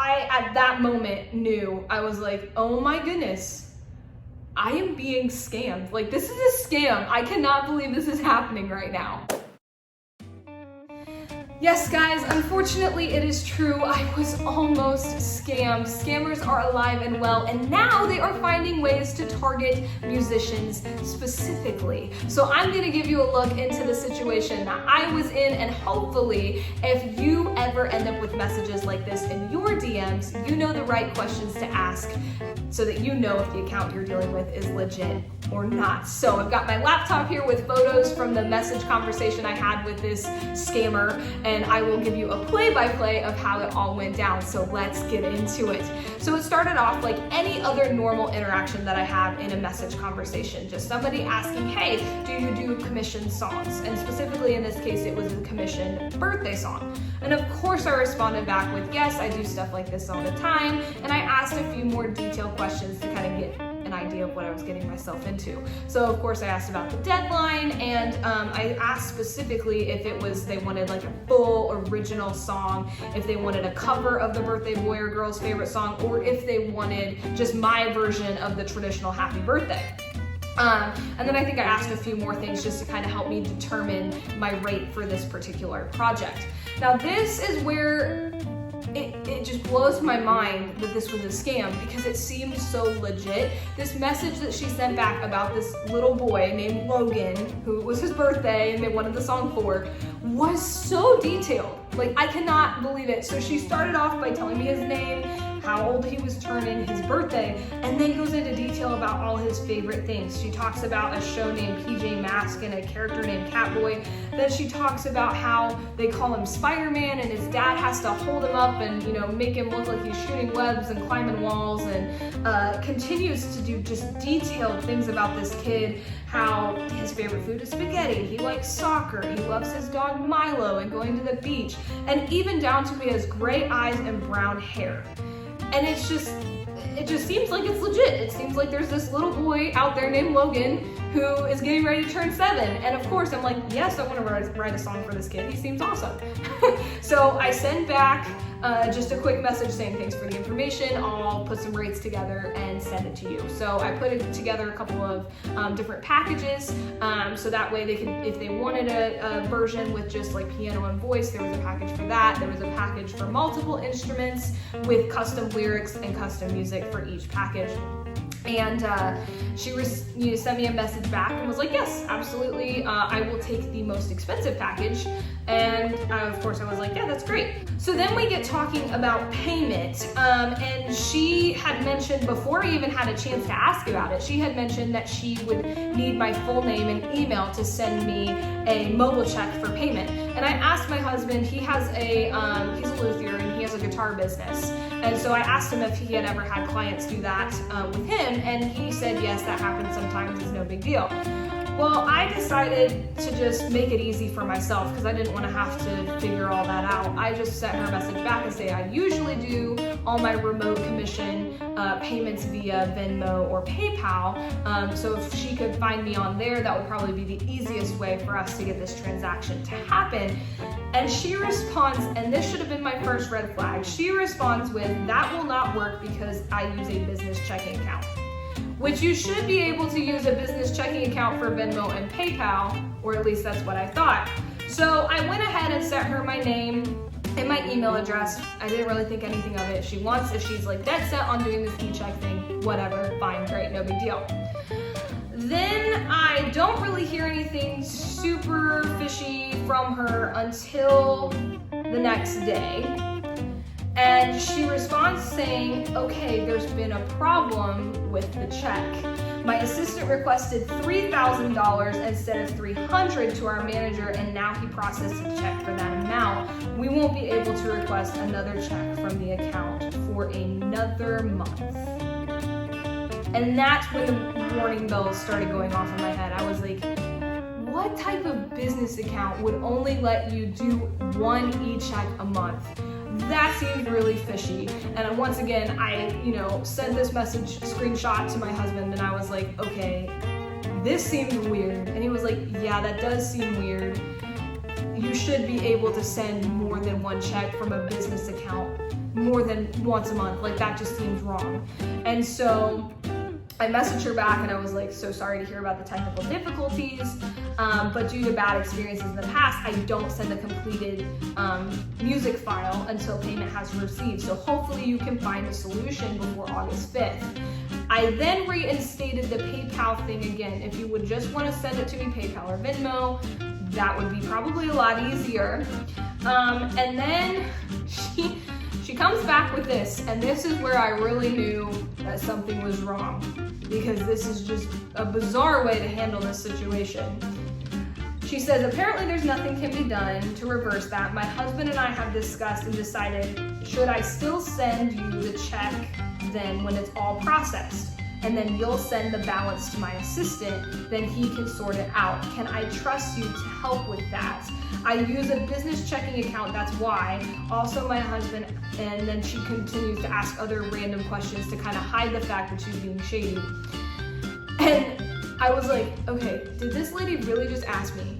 I, at that moment, knew. I was like, oh my goodness, I am being scammed. Like, this is a scam. I cannot believe this is happening right now. Yes, guys, unfortunately it is true. I was almost scammed. Scammers are alive and well, and now they are finding ways to target musicians specifically. So I'm gonna give you a look into the situation that I was in, and hopefully if you ever end up with messages like this in your DMs, you know the right questions to ask so that you know if the account you're dealing with is legit or not. So I've got my laptop here with photos from the message conversation I had with this scammer, and I will give you a play-by-play of how it all went down. So let's get into it. So it started off like any other normal interaction that I have in a message conversation. Just somebody asking, hey, do you do commissioned songs? And specifically in this case, it was a commissioned birthday song. And of course I responded back with, yes, I do stuff like this all the time. And I asked a few more detailed questions to kind of get an idea of what I was getting myself into. So of course I asked about the deadline, and I asked specifically if it was they wanted like a full original song, if they wanted a cover of the birthday boy or girl's favorite song, or if they wanted just my version of the traditional happy birthday. And then I think I asked a few more things just to kind of help me determine my rate for this particular project. Now this is where it just blows my mind that this was a scam, because it seemed so legit. This message that she sent back about this little boy named Logan, who it was his birthday and they wanted the song for, was so detailed. Like, I cannot believe it. So she started off by telling me his name, how old he was turning, his birthday, and then goes into detail about all his favorite things. She talks about a show named PJ Masks and a character named Catboy. Then she talks about how they call him Spider-Man and his dad has to hold him up and, you know, make him look like he's shooting webs and climbing walls, and continues to do just detailed things about this kid, how his favorite food is spaghetti, he likes soccer, he loves his dog Milo and going to the beach, and even down to he has gray eyes and brown hair. And it just seems like it's legit. It seems like there's this little boy out there named Logan who is getting ready to turn 7. And of course I'm like, yes, I want to write a song for this kid. He seems awesome. So I send back just a quick message saying thanks for the information. I'll put some rates together and send it to you. So I put it together a couple of different packages, so that way they could, if they wanted a version with just like piano and voice, there was a package for that. There was a package for multiple instruments with custom lyrics and custom music for each package. And she sent me a message back and was like, yes, absolutely, I will take the most expensive package. And of course I was like, yeah, that's great. So then we get talking about payment, and she had mentioned, before I even had a chance to ask about it, she had mentioned that she would need my full name and email to send me a mobile check for payment. And I asked my husband, he has he's a luthier and he has a guitar business. And so I asked him if he had ever had clients do that with him, and he said, yes, that happens sometimes, it's no big deal. Well, I decided to just make it easy for myself because I didn't want to have to figure all that out. I just sent her a message back and say I usually do all my remote commission payments via Venmo or PayPal. So if she could find me on there, that would probably be the easiest way for us to get this transaction to happen. And she responds, and this should have been my first red flag, she responds with, that will not work because I use a business checking account. Which you should be able to use a business checking account for Venmo and PayPal, or at least that's what I thought. So I went ahead and sent her my name and my email address. I didn't really think anything of it. If she's like dead set on doing this e-check thing, whatever, fine, great, no big deal. Then I don't really hear anything super fishy from her until the next day. And she responds saying, okay, there's been a problem with the check. My assistant requested $3,000 instead of $300 to our manager, and now he processed a check for that amount. We won't be able to request another check from the account for another month. And that's when the warning bells started going off in my head. I was like, what type of business account would only let you do one e-check a month? That seemed really fishy. And once again, I, sent this message screenshot to my husband, and I was like, okay, this seems weird. And he was like, yeah, that does seem weird. You should be able to send more than one check from a business account. more than once a month. Like, that just seems wrong. And so I messaged her back and I was like, so sorry to hear about the technical difficulties, but due to bad experiences in the past, I don't send a completed music file until payment has been received. So hopefully you can find a solution before August 5th. I then reinstated the PayPal thing again. If you would just want to send it to me, PayPal or Venmo, that would be probably a lot easier. And then she comes back with this, and this is where I really knew that something was wrong, because this is just a bizarre way to handle this situation. She says, apparently there's nothing can be done to reverse that. My husband and I have discussed and decided, should I still send you the check then when it's all processed? And then you'll send the balance to my assistant, then he can sort it out. Can I trust you to help with that? I use a business checking account, that's why. Also my husband, and then she continues to ask other random questions to kind of hide the fact that she's being shady. And I was like, okay, did this lady really just ask me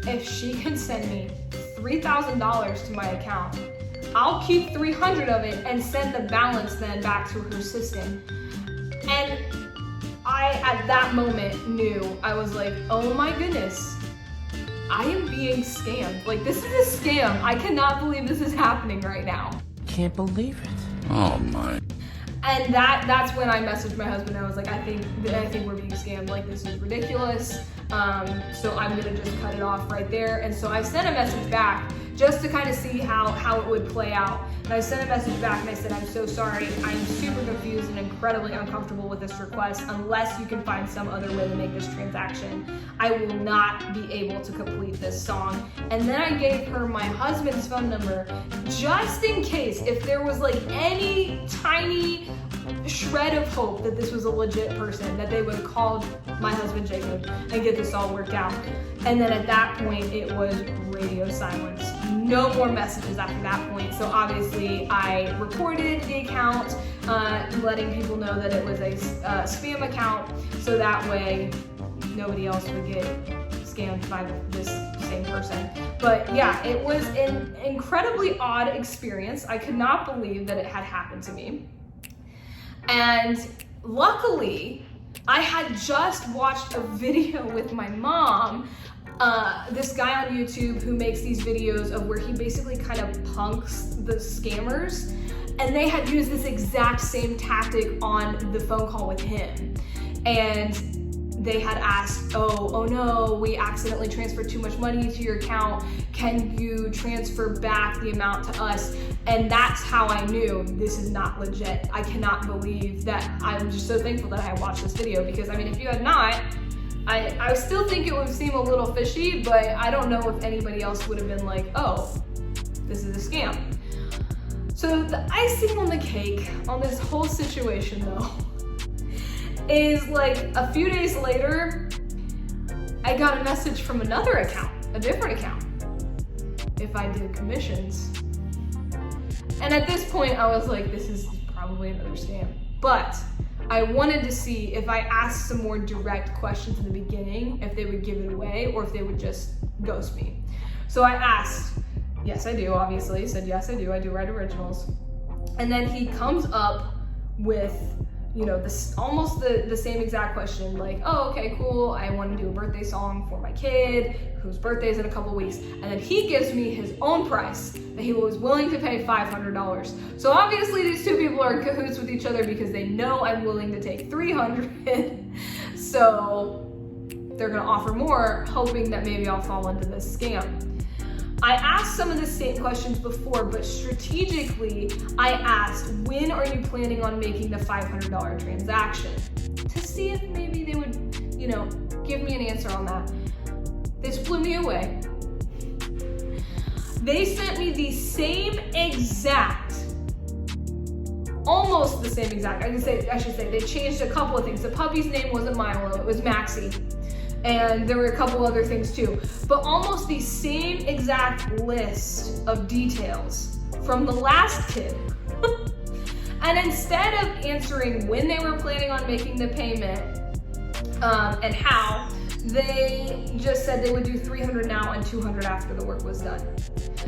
if she can send me $3,000 to my account? I'll keep 300 of it and send the balance then back to her assistant. And I, at that moment, knew, I was like, oh my goodness, I am being scammed. Like, this is a scam. I cannot believe this is happening right now. Can't believe it. Oh my. And that's when I messaged my husband. I was like, I think we're being scammed. Like, this is ridiculous. So I'm gonna just cut it off right there. And so I sent a message back just to kind of see how it would play out. And I sent a message back and I said, I'm so sorry. I'm super confused and incredibly uncomfortable with this request. Unless you can find some other way to make this transaction, I will not be able to complete this song. And then I gave her my husband's phone number just in case if there was like any tiny shred of hope that this was a legit person, that they would have called my husband Jacob and get this all worked out. And then at that point, it was radio silence. No more messages after that point. So obviously I reported the account, letting people know that it was a spam account, so that way nobody else would get scammed by this same person. But yeah, it was an incredibly odd experience. I could not believe that it had happened to me. And luckily, I had just watched a video with my mom, this guy on YouTube who makes these videos of where he basically kind of punks the scammers, and they had used this exact same tactic on the phone call with him. And they had asked, oh no, we accidentally transferred too much money to your account. Can you transfer back the amount to us? And that's how I knew this is not legit. I cannot believe that. I'm just so thankful that I watched this video, because I mean, if you had not, I still think it would seem a little fishy, but I don't know if anybody else would have been like, oh, this is a scam. So the icing on the cake on this whole situation though, is like a few days later, I got a message from another account, a different account, if I did commissions. And at this point I was like, this is probably another scam. But I wanted to see if I asked some more direct questions in the beginning, if they would give it away or if they would just ghost me. So I asked, yes I do, obviously. He said, yes I do write originals. And then he comes up with, you know, this almost the same exact question, like, oh, okay, cool, I want to do a birthday song for my kid, whose birthday is in a couple weeks. And then he gives me his own price, that he was willing to pay $500. So obviously these two people are in cahoots with each other, because they know I'm willing to take $300. So they're gonna offer more, hoping that maybe I'll fall into this scam. I asked some of the same questions before, but strategically, I asked, when are you planning on making the $500 transaction? To see if maybe they would, you know, give me an answer on that. This blew me away. They sent me the same exact, almost the same exact, I should say, they changed a couple of things. The puppy's name wasn't Milo, it was Maxie. And there were a couple other things too, but almost the same exact list of details from the last kid. And instead of answering when they were planning on making the payment and how, they just said they would do $300 now and $200 after the work was done.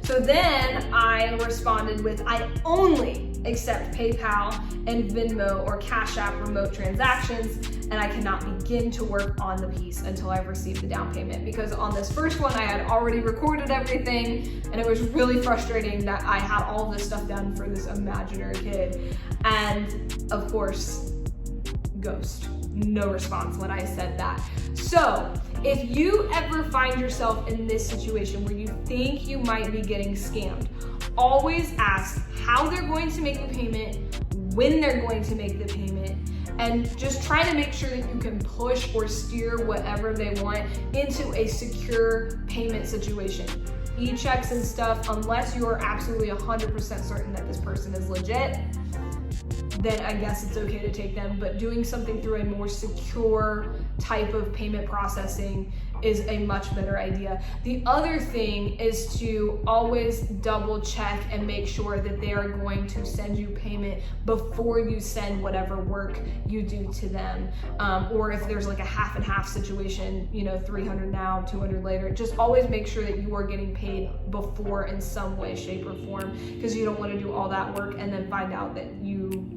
So then I responded with, I only accept PayPal and Venmo or Cash App remote transactions, and I cannot begin to work on the piece until I've received the down payment. Because on this first one, I had already recorded everything, and it was really frustrating that I had all this stuff done for this imaginary kid. And of course, ghost. No response when I said that. So if you ever find yourself in this situation where you think you might be getting scammed, always ask how they're going to make the payment, when they're going to make the payment, and just try to make sure that you can push or steer whatever they want into a secure payment situation. E-checks and stuff, unless you are absolutely 100% certain that this person is legit, then I guess it's okay to take them, but doing something through a more secure type of payment processing is a much better idea. The other thing is to always double check and make sure that they are going to send you payment before you send whatever work you do to them. Or if there's like a half and half situation, you know, 300 now, 200 later, just always make sure that you are getting paid before in some way, shape, or form, because you don't want to do all that work and then find out that you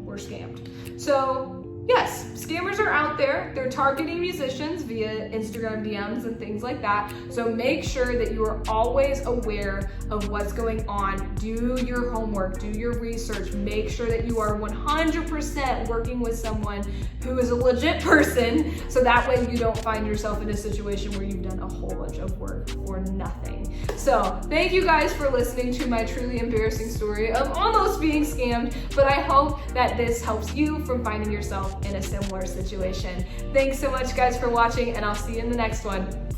were scammed. So yes, scammers are out there. They're targeting musicians via Instagram DMs and things like that. So make sure that you are always aware of what's going on. Do your homework, do your research. Make sure that you are 100% working with someone who is a legit person, so that way you don't find yourself in a situation where you've done a whole bunch of work for nothing. So thank you guys for listening to my truly embarrassing story of almost being scammed, but I hope that this helps you from finding yourself in a similar situation. Thanks so much guys for watching, and I'll see you in the next one.